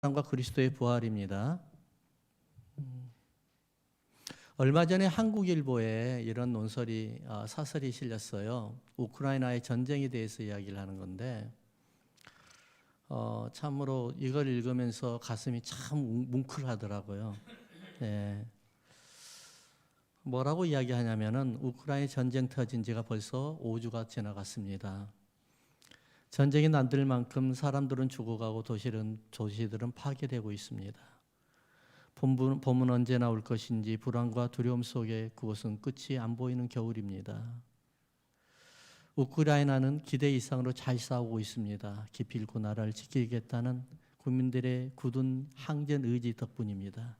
사랑과 그리스도의 부활입니다. 얼마 전에 한국일보에 이런 논설이 사설이 실렸어요. 우크라이나의 전쟁에 대해서 이야기를 하는 건데 참으로 이걸 읽으면서 가슴이 참 뭉클하더라고요. 네. 뭐라고 이야기하냐면은 우크라이나 전쟁 터진 지가 벌써 5주가 지나갔습니다. 전쟁이 난들 만큼 사람들은 죽어가고 도시들은 파괴되고 있습니다. 봄은 언제 나올 것인지 불안과 두려움 속에 그곳은 끝이 안 보이는 겨울입니다. 우크라이나는 기대 이상으로 잘 싸우고 있습니다. 기필코 나라를 지키겠다는 국민들의 굳은 항전 의지 덕분입니다.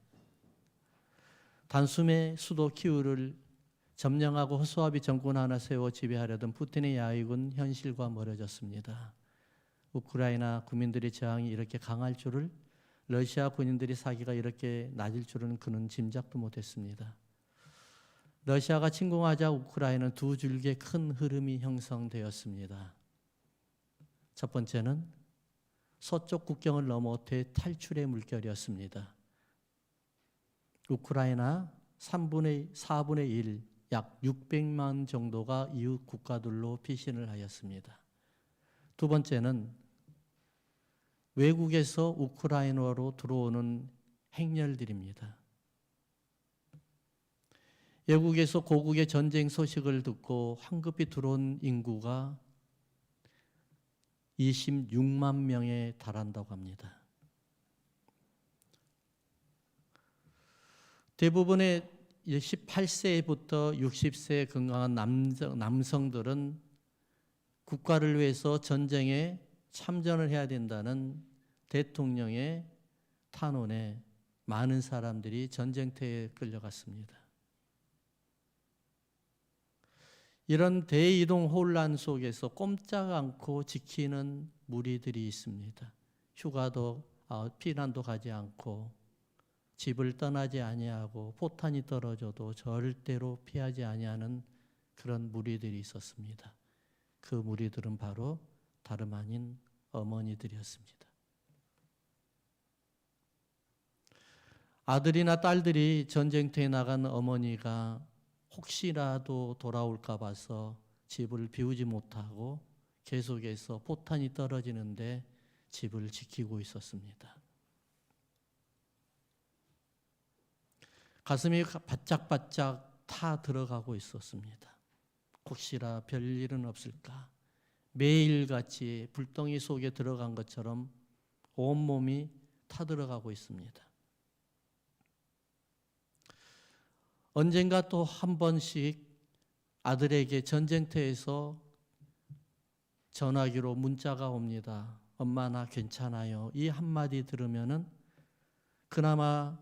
단숨에 수도 키우를 점령하고 허수아비 정권 하나 세워 지배하려던 푸틴의 야익은 현실과 멀어졌습니다. 우크라이나 국민들의 저항이 이렇게 강할 줄을, 러시아 군인들의 사기가 이렇게 낮을 줄은 그는 짐작도 못했습니다. 러시아가 침공하자 우크라이나는 두 줄기의 큰 흐름이 형성되었습니다. 첫 번째는 서쪽 국경을 넘어 대탈출의 물결이었습니다. 우크라이나 4분의 1, 약 600만 정도가 이웃 국가들로 피신을 하였습니다. 두 번째는 외국에서 우크라이나로 들어오는 행렬들입니다. 외국에서 고국의 전쟁 소식을 듣고 황급히 들어온 인구가 26만 명에 달한다고 합니다. 대부분의 18세부터 60세 건강한 남성들은 국가를 위해서 전쟁에 참전을 해야 된다는 대통령의 탄원에 많은 사람들이 전쟁터에 끌려갔습니다. 이런 대이동 혼란 속에서 꼼짝 않고 지키는 무리들이 있습니다. 피난도 가지 않고 집을 떠나지 아니하고 포탄이 떨어져도 절대로 피하지 아니하는 그런 무리들이 있었습니다. 그 무리들은 바로 다름 아닌 어머니들이었습니다. 아들이나 딸들이 전쟁터에 나간 어머니가 혹시라도 돌아올까 봐서 집을 비우지 못하고 계속해서 포탄이 떨어지는데 집을 지키고 있었습니다. 가슴이 바짝바짝 타 들어가고 있었습니다. 혹시나 별일은 없을까? 매일같이 불덩이 속에 들어간 것처럼 온몸이 타들어가고 있습니다. 언젠가 또 한 번씩 아들에게 전쟁터에서 전화기로 문자가 옵니다. 엄마 나 괜찮아요. 이 한마디 들으면은 그나마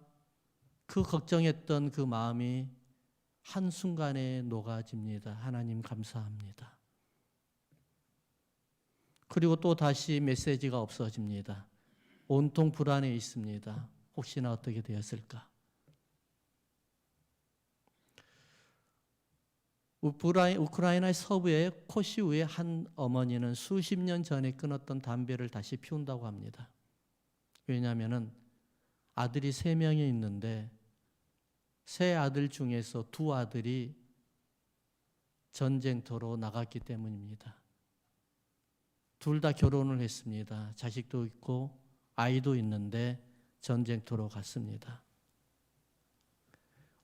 그 걱정했던 그 마음이 한순간에 녹아집니다. 하나님 감사합니다. 그리고 또 다시 메시지가 없어집니다. 온통 불안해 있습니다. 혹시나 어떻게 되었을까? 우크라이나의 서부의 코시우의 한 어머니는 수십 년 전에 끊었던 담배를 다시 피운다고 합니다. 왜냐하면 아들이 3명이 있는데 세 아들 중에서 2 아들이 전쟁터로 나갔기 때문입니다. 둘 다 결혼을 했습니다. 자식도 있고 아이도 있는데 전쟁터로 갔습니다.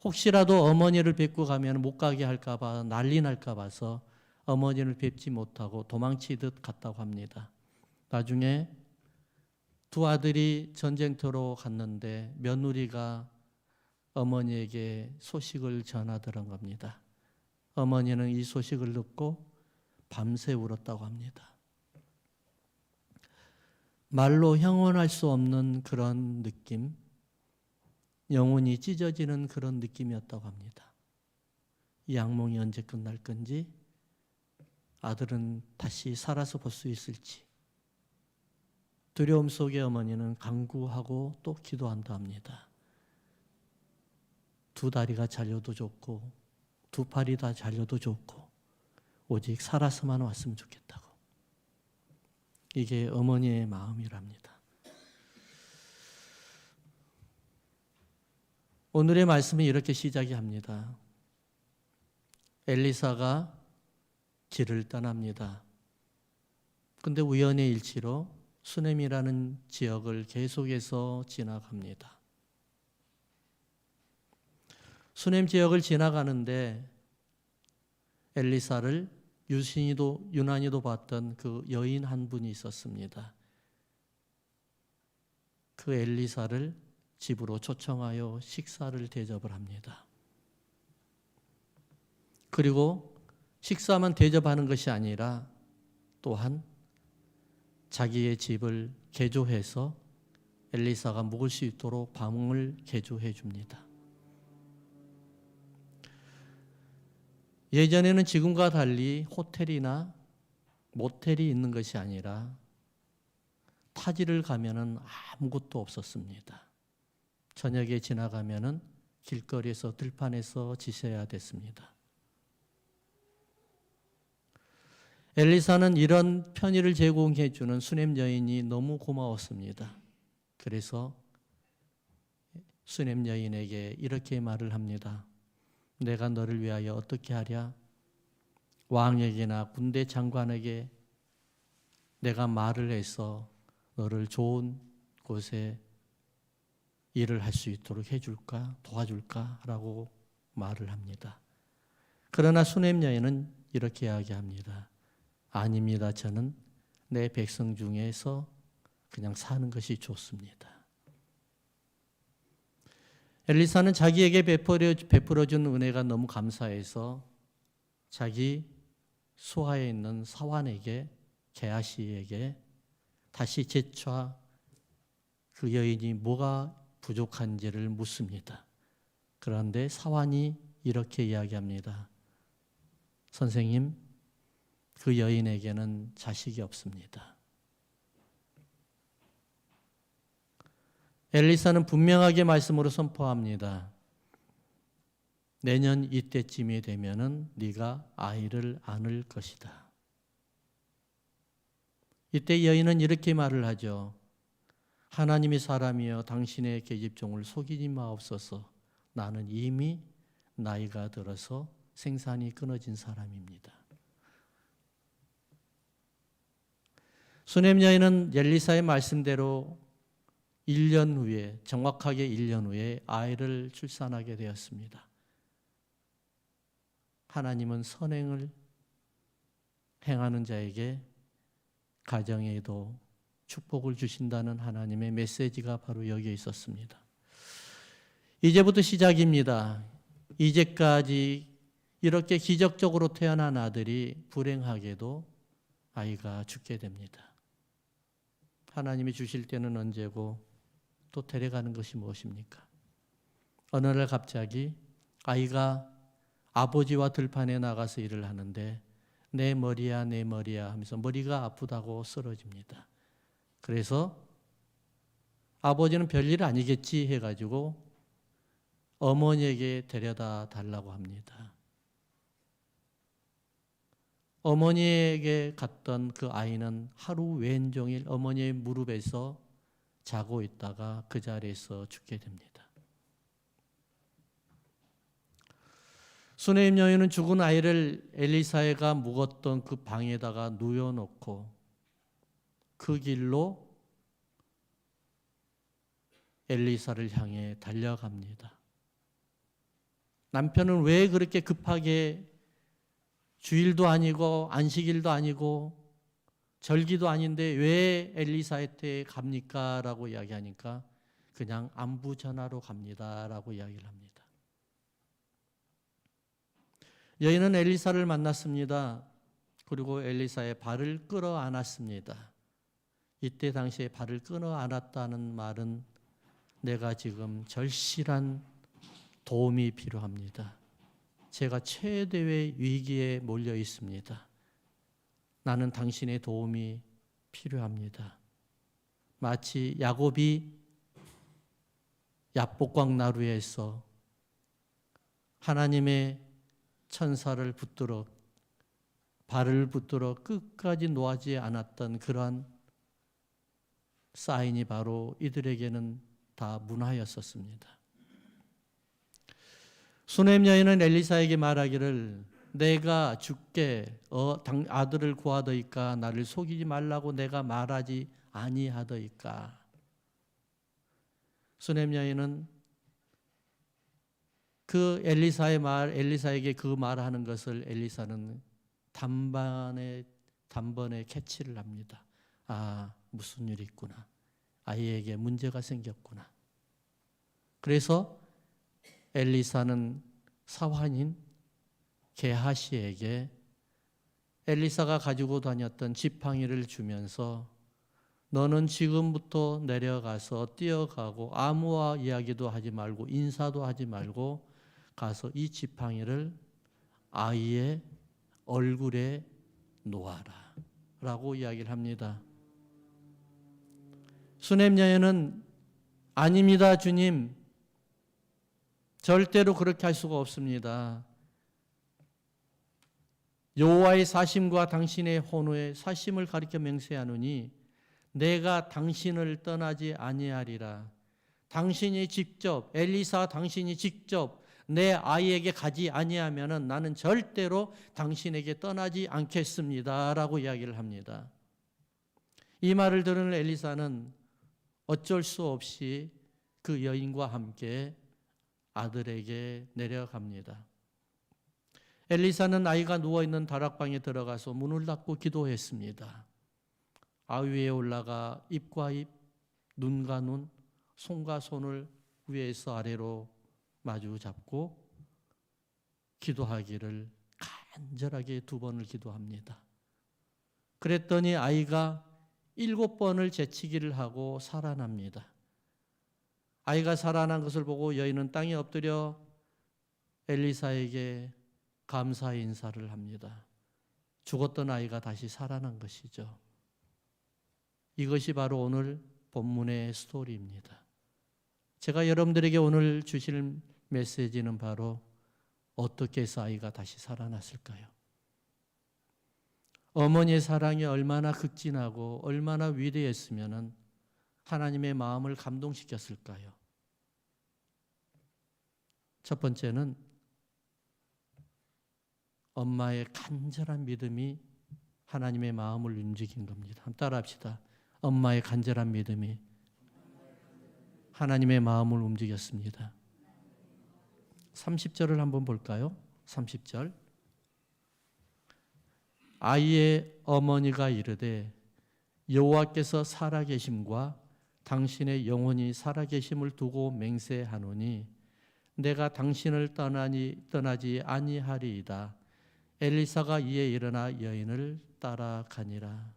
혹시라도 어머니를 뵙고 가면 못 가게 할까 봐 난리 날까 봐서 어머니를 뵙지 못하고 도망치듯 갔다고 합니다. 나중에 2 아들이 전쟁터로 갔는데 며느리가 어머니에게 소식을 전하더란 겁니다. 어머니는 이 소식을 듣고 밤새 울었다고 합니다. 말로 형언할 수 없는 그런 느낌, 영혼이 찢어지는 그런 느낌이었다고 합니다. 이 악몽이 언제 끝날 건지, 아들은 다시 살아서 볼 수 있을지, 두려움 속에 어머니는 간구하고 또 기도한다 합니다. 2 다리가 잘려도 좋고 2 팔이 다 잘려도 좋고 오직 살아서만 왔으면 좋겠다고. 이게 어머니의 마음이랍니다. 오늘의 말씀은 이렇게 시작이 합니다. 엘리사가 길을 떠납니다. 근데 우연의 일치로 수넴이라는 지역을 계속해서 지나갑니다. 수넴 지역을 지나가는데 엘리사를 유난히도 봤던 그 여인 한 분이 있었습니다. 그 엘리사를 집으로 초청하여 식사를 대접을 합니다. 그리고 식사만 대접하는 것이 아니라 또한 자기의 집을 개조해서 엘리사가 묵을 수 있도록 방을 개조해 줍니다. 예전에는 지금과 달리 호텔이나 모텔이 있는 것이 아니라 타지를 가면은 아무것도 없었습니다. 저녁에 지나가면은 길거리에서 들판에서 지새야 됐습니다. 엘리사는 이런 편의를 제공해 주는 수넴 여인이 너무 고마웠습니다. 그래서 수넴 여인에게 이렇게 말을 합니다. 내가 너를 위하여 어떻게 하랴? 왕에게나 군대 장관에게 내가 말을 해서 너를 좋은 곳에 일을 할 수 있도록 해줄까? 도와줄까? 라고 말을 합니다. 그러나 수넴 여인은 이렇게 이야기합니다. 아닙니다. 저는 내 백성 중에서 그냥 사는 것이 좋습니다. 엘리사는 자기에게 베풀어준 은혜가 너무 감사해서 자기 수하에 있는 사환에게, 게하시에게 다시 재차 그 여인이 뭐가 부족한지를 묻습니다. 그런데 사환이 이렇게 이야기합니다. 선생님, 그 여인에게는 자식이 없습니다. 엘리사는 분명하게 말씀으로 선포합니다. 내년 이때쯤이 되면은 네가 아이를 안을 것이다. 이때 여인은 이렇게 말을 하죠. 하나님이 사람이여 당신의 계집종을 속이지 마옵소서. 나는 이미 나이가 들어서 생산이 끊어진 사람입니다. 수넴 여인은 엘리사의 말씀대로 1년 후에, 정확하게 1년 후에 아이를 출산하게 되었습니다. 하나님은 선행을 행하는 자에게 가정에도 축복을 주신다는 하나님의 메시지가 바로 여기에 있었습니다. 이제부터 시작입니다. 이제까지 이렇게 기적적으로 태어난 아들이 불행하게도 아이가 죽게 됩니다. 하나님이 주실 때는 언제고 또 데려가는 것이 무엇입니까? 어느 날 갑자기 아이가 아버지와 들판에 나가서 일을 하는데 내 머리야 내 머리야 하면서 머리가 아프다고 쓰러집니다. 그래서 아버지는 별일 아니겠지 해가지고 어머니에게 데려다 달라고 합니다. 어머니에게 갔던 그 아이는 하루 왼종일 어머니의 무릎에서 자고 있다가 그 자리에서 죽게 됩니다. 수넴 여인은 죽은 아이를 엘리사가 묵었던 그 방에다가 누워놓고 그 길로 엘리사를 향해 달려갑니다. 남편은 왜 그렇게 급하게 주일도 아니고 안식일도 아니고 절기도 아닌데 왜 엘리사한테 갑니까? 라고 이야기하니까 그냥 안부 전하러 갑니다. 라고 이야기를 합니다. 여인은 엘리사를 만났습니다. 그리고 엘리사의 발을 끌어안았습니다. 이때 당시에 발을 끌어안았다는 말은 내가 지금 절실한 도움이 필요합니다. 제가 최대의 위기에 몰려 있습니다. 나는 당신의 도움이 필요합니다. 마치 야곱이 야복강 나루에서 하나님의 천사를 붙들어 발을 붙들어 끝까지 놓아지 않았던 그러한 사인이 바로 이들에게는 다 문화였었습니다. 수넴 여인은 엘리사에게 말하기를 내가 주께 아들을 구하더이까 나를 속이지 말라고 내가 말하지 아니하더이까. 수넴 여인은 그 엘리사에게 그 말하는 것을 엘리사는 단번에 캐치를 합니다. 아, 무슨 일이 있구나. 아이에게 문제가 생겼구나. 그래서 엘리사는 사환인 게하시에게 엘리사가 가지고 다녔던 지팡이를 주면서 너는 지금부터 내려가서 뛰어가고 아무와 이야기도 하지 말고 인사도 하지 말고 가서 이 지팡이를 아이의 얼굴에 놓아라 라고 이야기를 합니다. 수넴 여인은 아닙니다 주님, 절대로 그렇게 할 수가 없습니다. 여호와의 사심과 당신의 혼의 사심을 가리켜 맹세하노니 내가 당신을 떠나지 아니하리라. 당신이 직접 엘리사 당신이 직접 내 아이에게 가지 아니하면은 나는 절대로 당신에게 떠나지 않겠습니다라고 이야기를 합니다. 이 말을 들은 엘리사는 어쩔 수 없이 그 여인과 함께 아들에게 내려갑니다. 엘리사는 아이가 누워있는 다락방에 들어가서 문을 닫고 기도했습니다. 아위 위에 올라가 입과 입, 눈과 눈, 손과 손을 위에서 아래로 마주 잡고 기도하기를 간절하게 2번을 기도합니다. 그랬더니 아이가 7번을 제치기를 하고 살아납니다. 아이가 살아난 것을 보고 여인은 땅에 엎드려 엘리사에게 감사의 인사를 합니다. 죽었던 아이가 다시 살아난 것이죠. 이것이 바로 오늘 본문의 스토리입니다. 제가 여러분들에게 오늘 주실 메시지는 바로 어떻게 해서 아이가 다시 살아났을까요? 어머니의 사랑이 얼마나 극진하고 얼마나 위대했으면 하나님의 마음을 감동시켰을까요? 첫 번째는 엄마의 간절한 믿음이 하나님의 마음을 움직인 겁니다. 한번 따라합시다. 엄마의 간절한 믿음이 하나님의 마음을 움직였습니다. 30절을 한번 볼까요? 30절. 아이의 어머니가 이르되 여호와께서 살아계심과 당신의 영혼이 살아계심을 두고 맹세하노니 내가 당신을 떠나지 아니하리이다. 엘리사가 이에 일어나 여인을 따라가니라.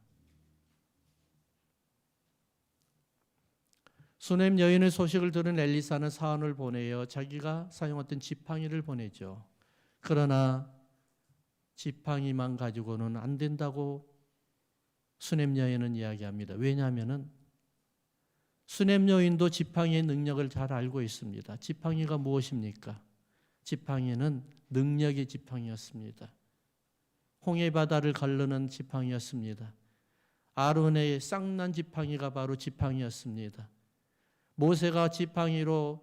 수넴 여인의 소식을 들은 엘리사는 사원을 보내어 자기가 사용했던 지팡이를 보내죠. 그러나 지팡이만 가지고는 안 된다고 수넴 여인은 이야기합니다. 왜냐하면 수넴 여인도 지팡이의 능력을 잘 알고 있습니다. 지팡이가 무엇입니까? 지팡이는 능력의 지팡이였습니다. 홍해바다를 가르는 지팡이였습니다. 아론의 쌍난 지팡이가 바로 지팡이였습니다. 모세가 지팡이로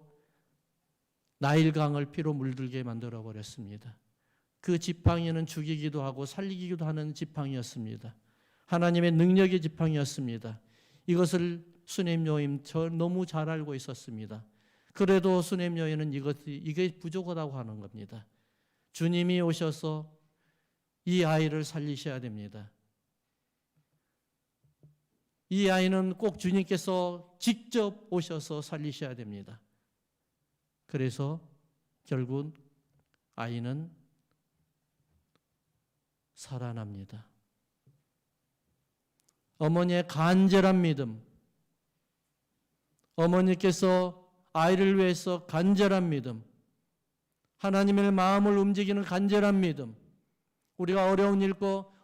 나일강을 피로 물들게 만들어 버렸습니다. 그 지팡이는 죽이기도 하고 살리기도 하는 지팡이였습니다. 하나님의 능력의 지팡이였습니다. 이것을 수넴 여인 너무 잘 알고 있었습니다. 그래도 수넴 여인은 이게 부족하다고 하는 겁니다. 주님이 오셔서 이 아이를 살리셔야 됩니다. 이 아이는 꼭 주님께서 직접 오셔서 살리셔야 됩니다. 그래서 결국 아이는 살아납니다. 어머니의 간절한 믿음, 어머니께서 아이를 위해서 간절한 믿음, 하나님의 마음을 움직이는 간절한 믿음, 우리가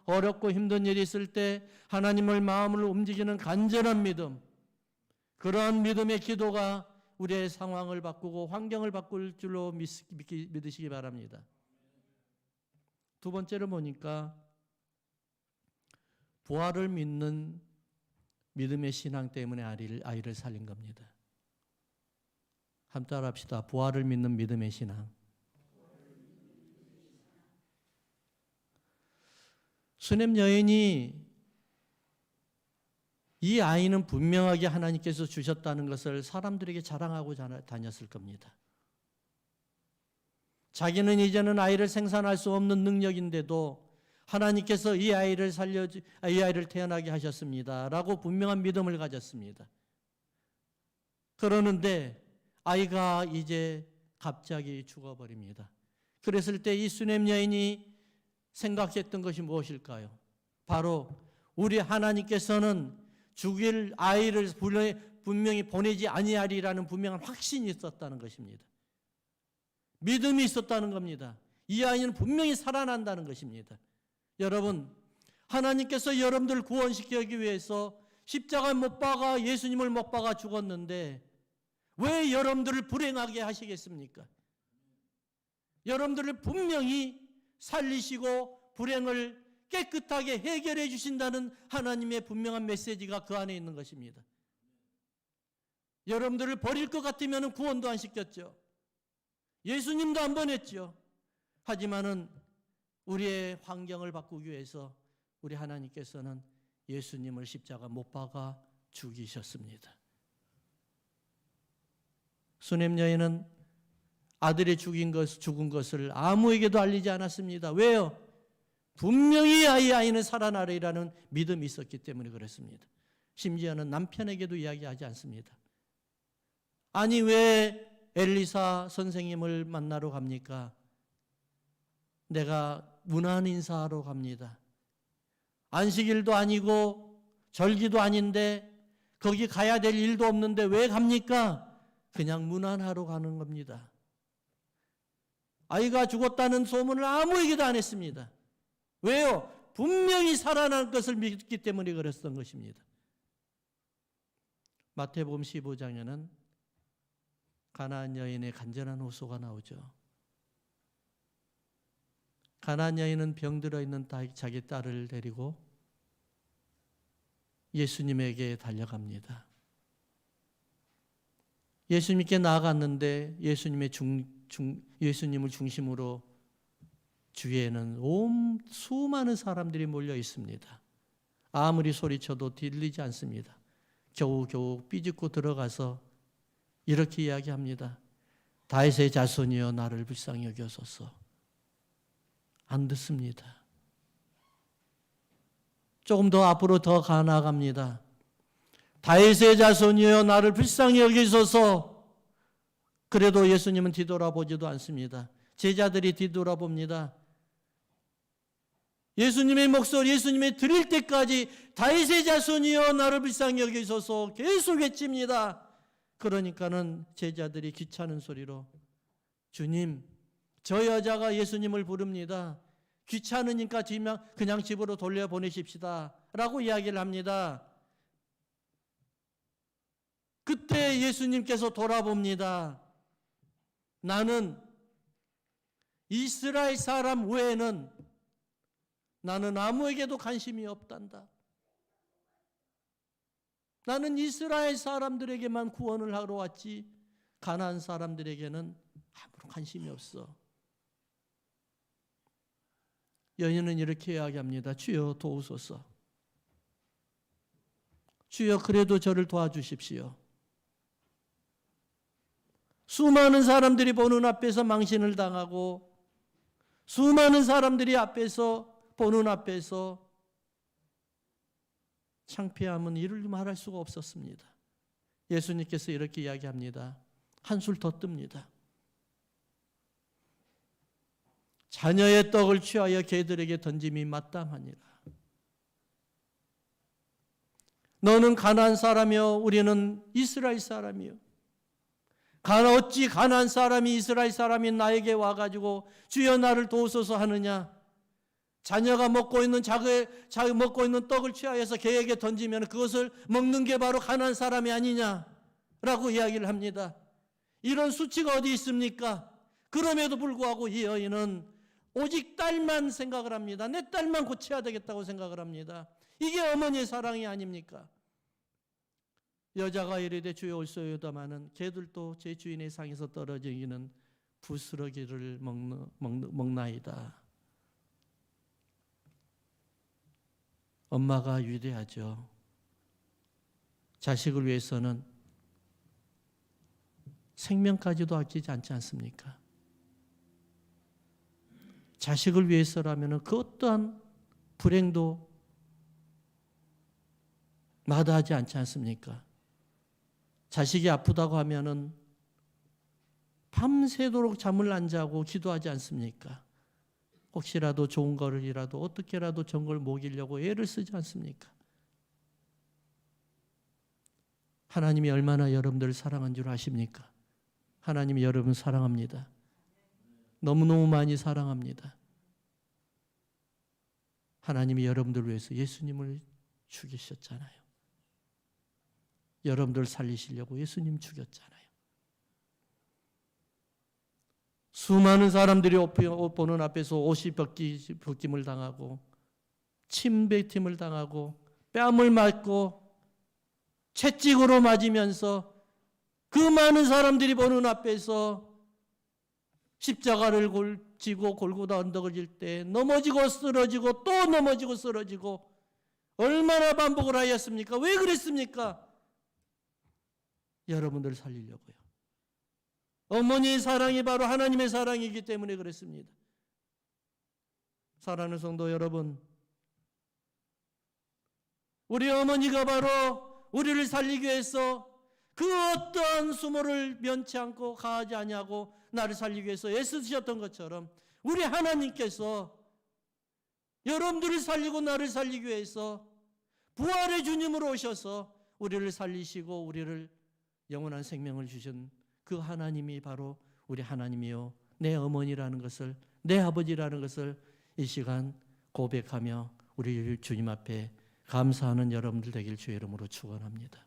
어렵고 힘든 일이 있을 때 하나님의 마음을 움직이는 간절한 믿음, 그러한 믿음의 기도가 우리의 상황을 바꾸고 환경을 바꿀 줄로 믿으시기 바랍니다. 두 번째로 보니까 부활을 믿는 믿음의 신앙 때문에 아이를 살린 겁니다. 한번 따라합시다. 부활을 믿는 믿음의 신앙. 수냄 여인이 이 아이는 분명하게 하나님께서 주셨다는 것을 사람들에게 자랑하고 다녔을 겁니다. 자기는 이제는 아이를 생산할 수 없는 능력인데도 하나님께서 이 아이를 태어나게 하셨습니다 라고 분명한 믿음을 가졌습니다. 그러는데 아이가 이제 갑자기 죽어버립니다. 그랬을 때 이 수냄 여인이 생각했던 것이 무엇일까요? 바로 우리 하나님께서는 죽일 아이를 분명히 보내지 아니하리라는 분명한 확신이 있었다는 것입니다. 믿음이 있었다는 겁니다. 이 아이는 분명히 살아난다는 것입니다. 여러분, 하나님께서 여러분들 구원시키기 위해서 십자가 못 박아 예수님을 못 박아 죽었는데 왜 여러분들을 불행하게 하시겠습니까? 여러분들을 분명히 살리시고 불행을 깨끗하게 해결해 주신다는 하나님의 분명한 메시지가 그 안에 있는 것입니다. 여러분들을 버릴 것 같으면 구원도 안 시켰죠. 예수님도 안 보냈죠. 하지만은 우리의 환경을 바꾸기 위해서 우리 하나님께서는 예수님을 십자가 못 박아 죽이셨습니다. 수냄 여인은 아들이 죽은 것을 아무에게도 알리지 않았습니다. 왜요? 분명히 아이는 살아나리라는 믿음이 있었기 때문에 그렇습니다. 심지어는 남편에게도 이야기하지 않습니다. 아니 왜 엘리사 선생님을 만나러 갑니까? 내가 문안 인사하러 갑니다. 안식일도 아니고 절기도 아닌데 거기 가야 될 일도 없는데 왜 갑니까? 그냥 문안하러 가는 겁니다. 아이가 죽었다는 소문을 아무에게도 안 했습니다. 왜요? 분명히 살아날 것을 믿기 때문에 그랬던 것입니다. 마태복음 15장에는 가나안 여인의 간절한 호소가 나오죠. 가나안 여인은 병들어 있는 자기 딸을 데리고 예수님에게 달려갑니다. 예수님께 나아갔는데 예수님을 중심으로 주위에는 수많은 사람들이 몰려 있습니다. 아무리 소리쳐도 들리지 않습니다. 겨우겨우 삐집고 들어가서 이렇게 이야기합니다. 다윗의 자손이여 나를 불쌍히 여겨소서. 안 듣습니다. 조금 더 앞으로 더 나아갑니다. 다윗의 자손이여 나를 불쌍히 여기소서. 그래도 예수님은 뒤돌아보지도 않습니다. 제자들이 뒤돌아봅니다. 예수님의 목소리, 예수님의 들릴 때까지 다윗의 자손이여 나를 불쌍히 여기소서 계속 외칩니다. 그러니까는 제자들이 귀찮은 소리로 주님, 저 여자가 예수님을 부릅니다. 귀찮으니까 그냥 집으로 돌려보내십시다 라고 이야기를 합니다. 그때 예수님께서 돌아봅니다. 나는 이스라엘 사람 외에는 나는 아무에게도 관심이 없단다. 나는 이스라엘 사람들에게만 구원을 하러 왔지 가나안 사람들에게는 아무런 관심이 없어. 여인은 이렇게 이야기합니다. 주여 도우소서. 주여 그래도 저를 도와주십시오. 수많은 사람들이 보는 앞에서 망신을 당하고 수많은 사람들이 보는 앞에서 창피함은 이를 말할 수가 없었습니다. 예수님께서 이렇게 이야기합니다. 한술 더 뜹니다. 자녀의 떡을 취하여 개들에게 던짐이 마땅하니라. 너는 가나안 사람이요 우리는 이스라엘 사람이요. 어찌 가나안 사람이 이스라엘 사람인 나에게 와가지고 주여 나를 도우소서 하느냐. 자녀가 먹고 있는 자기 먹고 있는 떡을 취하여서 개에게 던지면 그것을 먹는 게 바로 가나안 사람이 아니냐라고 이야기를 합니다. 이런 수치가 어디 있습니까? 그럼에도 불구하고 이 여인은 오직 딸만 생각을 합니다. 내 딸만 고쳐야 되겠다고 생각을 합니다. 이게 어머니의 사랑이 아닙니까? 여자가 이르되 주여 올소이다마는 개들도 제 주인의 상에서 떨어지기는 부스러기를 먹나이다. 엄마가 위대하죠. 자식을 위해서는 생명까지도 아끼지 않지 않습니까? 자식을 위해서라면 그 어떠한 불행도 마다하지 않지 않습니까? 자식이 아프다고 하면은 밤새도록 잠을 안 자고 기도하지 않습니까? 혹시라도 좋은 거를이라도 어떻게라도 전걸 먹이려고 애를 쓰지 않습니까? 하나님이 얼마나 여러분들을 사랑한 줄 아십니까? 하나님이 여러분 사랑합니다. 너무너무 많이 사랑합니다. 하나님이 여러분들을 위해서 예수님을 죽이셨잖아요. 여러분들 살리시려고 예수님 죽였잖아요. 수많은 사람들이 옷 보는 앞에서 옷이 벗김을 당하고 침뱉임을 당하고 뺨을 맞고 채찍으로 맞으면서 그 많은 사람들이 보는 앞에서 십자가를 지고 골고다 언덕을 질 때 넘어지고 쓰러지고 또 넘어지고 쓰러지고 얼마나 반복을 하였습니까? 왜 그랬습니까? 여러분들 살리려고요. 어머니의 사랑이 바로 하나님의 사랑이기 때문에 그랬습니다. 사랑하는 성도 여러분, 우리 어머니가 바로 우리를 살리기 위해서 그 어떠한 수모를 면치 않고 가하지 아니하고 나를 살리기 위해서 애쓰셨던 것처럼 우리 하나님께서 여러분들을 살리고 나를 살리기 위해서 부활의 주님으로 오셔서 우리를 살리시고 우리를 영원한 생명을 주신 그 하나님이 바로 우리 하나님이요 내 어머니라는 것을, 내 아버지라는 것을 이 시간 고백하며 우리 주님 앞에 감사하는 여러분들 되길 주의 이름으로 축원합니다.